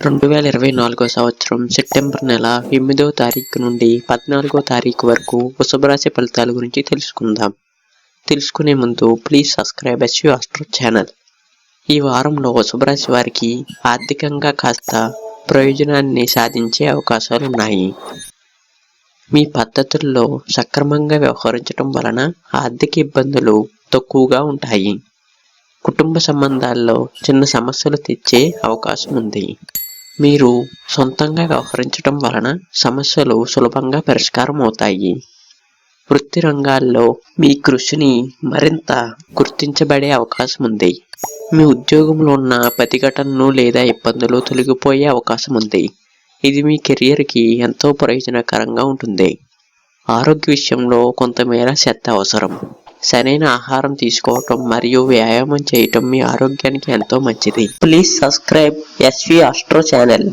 2024 సంవత్సరం సెప్టెంబర్ నెల 8వ తారీఖు నుండి 14వ తారీఖు వరకు వృషభ రాశి ఫలితాల గురించి తెలుసుకుందాం. తెలుసుకునే ముందు please subscribe SV astro channel. ఈ వారంలో వృషభ రాశి వారికి ఆర్థికంగా కాస్త ప్రయోజనాన్ని సాధించే అవకాశాలు ఉన్నాయి. మీ పద్ధతుల్లో సక్రమంగా వ్యవహరించడం వలన ఆర్థిక ఇబ్బందులు తక్కువగా ఉంటాయి. కుటుంబ సంబంధాల్లో చిన్న సమస్యలు తెచ్చే అవకాశం ఉంది. మీరు సొంతంగా వ్యవహరించడం వలన సమస్యలు సులభంగా పరిష్కారం అవుతాయి. వృత్తి రంగాల్లో మీ కృషిని మరింత గుర్తించబడే అవకాశం ఉంది. మీ ఉద్యోగంలో ఉన్న ప్రతిఘటనలు లేదా ఇబ్బందులు తొలగిపోయే అవకాశం ఉంది. ఇది మీ కెరియర్కి ఎంతో ప్రయోజనకరంగా ఉంటుంది. ఆరోగ్య విషయంలో కొంతమేర శ్రద్ధ అవసరం. సరైన ఆహారం తీసుకోవటం మరియు వ్యాయామం చేయటం మీ ఆరోగ్యానికి ఎంతో మంచిది. Please subscribe SV astro channel.